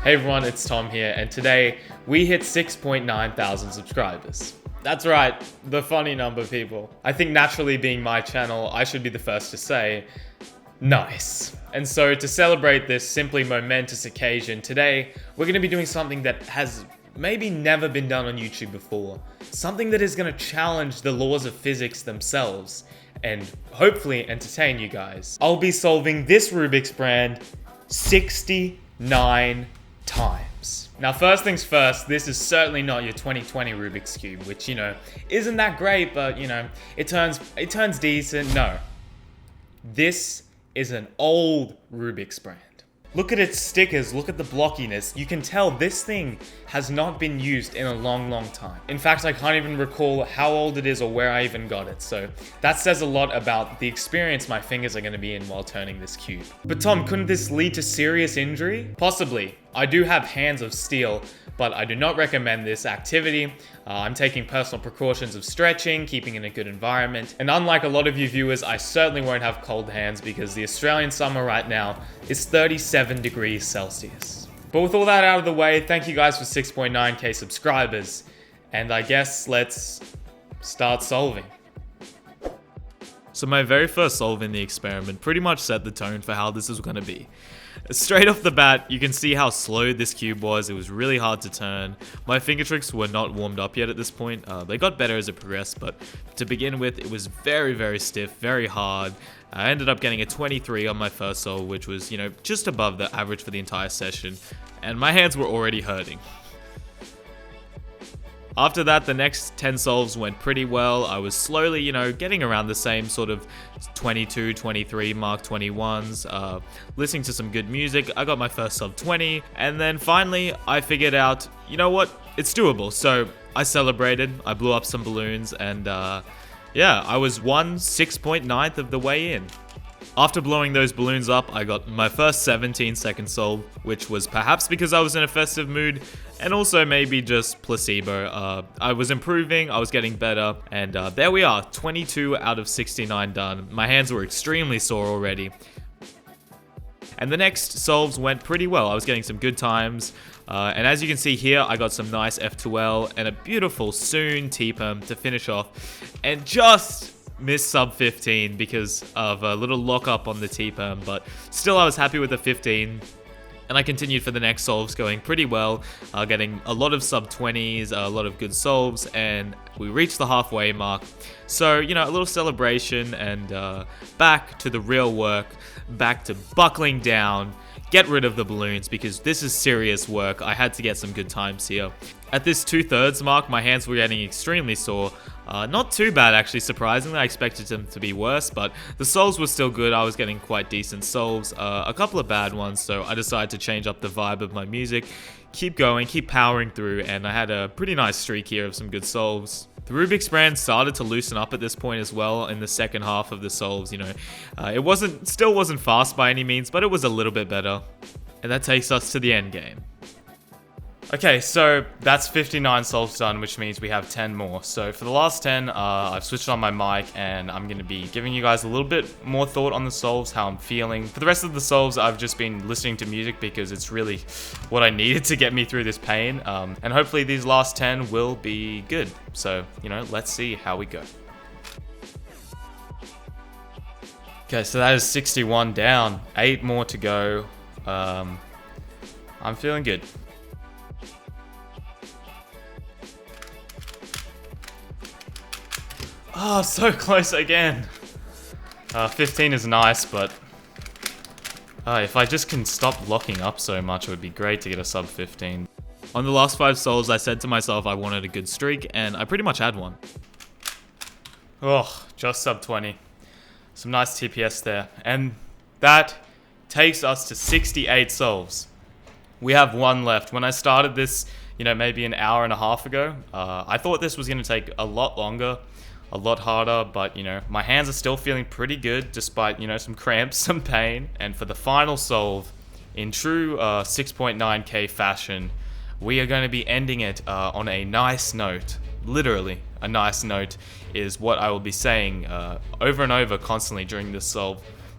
Hey everyone, it's Tom here, and today we hit 6.9 thousand subscribers. That's right, the funny number, people. I think naturally being my channel, I should be the first to say, nice. And so to celebrate this simply momentous occasion, today we're going to be doing something that has maybe never been done on YouTube before. Something that is going to challenge the laws of physics themselves, and hopefully entertain you guys. I'll be solving this Rubik's brand 69 times. Now, first things first, this is certainly not your 2020 Rubik's Cube, which, isn't that great, but, it turns decent. No. This is an old Rubik's brand. Look at its stickers, look at the blockiness. You can tell this thing has not been used in a long, long time. In fact, I can't even recall how old it is or where I even got it. So that says a lot about the experience my fingers are going to be in while turning this cube. But Tom, couldn't this lead to serious injury? Possibly. I do have hands of steel, but I do not recommend this activity. I'm taking personal precautions of stretching, keeping in a good environment. And unlike a lot of you viewers, I certainly won't have cold hands because the Australian summer right now is 37 degrees Celsius. But with all that out of the way, thank you guys for 6.9k subscribers. And I guess let's start solving. So my very first solve in the experiment pretty much set the tone for how this is going to be. Straight off the bat, you can see how slow this cube was. It was really hard to turn. My finger tricks were not warmed up yet at this point. They got better as it progressed, but to begin with, it was very, very stiff, very hard. I ended up getting a 23 on my first solve, which was, just above the average for the entire session, and my hands were already hurting. After that, the next 10 solves went pretty well. I was slowly, getting around the same sort of 22, 23 mark, 21s, listening to some good music. I got my first sub 20, and then finally, I figured out, you know what, it's doable. So I celebrated, I blew up some balloons, and yeah, I was 6.9 of the way in. After blowing those balloons up, I got my first 17-second solve, which was perhaps because I was in a festive mood, and also maybe just placebo. I was improving, I was getting better, and there we are, 22 out of 69 done. My hands were extremely sore already. And the next solves went pretty well. I was getting some good times, and as you can see here, I got some nice F2L and a beautiful Soon T-perm to finish off, and just missed sub 15 because of a little lock-up on the T-perm, but still I was happy with the 15. And I continued for the next solves, going pretty well, getting a lot of sub 20s, a lot of good solves, and we reached the halfway mark. So, a little celebration, and back to the real work, back to buckling down, get rid of the balloons, because this is serious work. I had to get some good times here. At this 2/3 mark, my hands were getting extremely sore. Not too bad, actually, surprisingly. I expected them to be worse, but the solves were still good. I was getting quite decent solves, a couple of bad ones, so I decided to change up the vibe of my music, keep going, keep powering through, and I had a pretty nice streak here of some good solves. The Rubik's brand started to loosen up at this point as well in the second half of the solves, It still wasn't fast by any means, but it was a little bit better. And that takes us to the end game. Okay, so that's 59 solves done, which means we have 10 more. So for the last 10, I've switched on my mic, and I'm going to be giving you guys a little bit more thought on the solves, how I'm feeling. For the rest of the solves, I've just been listening to music because it's really what I needed to get me through this pain. And hopefully these last 10 will be good. So, let's see how we go. Okay, so that is 61 down, 8 more to go. I'm feeling good. Oh, so close again. 15 is nice, but if I just can stop locking up so much, it would be great to get a sub 15. On the last 5 solves, I said to myself I wanted a good streak, and I pretty much had one. Oh, just sub 20. Some nice TPS there. And that takes us to 68 solves. We have 1 left. When I started this, maybe an hour and a half ago, I thought this was going to take a lot longer, a lot harder, but my hands are still feeling pretty good despite some cramps, some pain. And for the final solve, in true 6.9k fashion, we are going to be ending it on a nice note. Literally, a nice note is what I will be saying over and over constantly during this solve.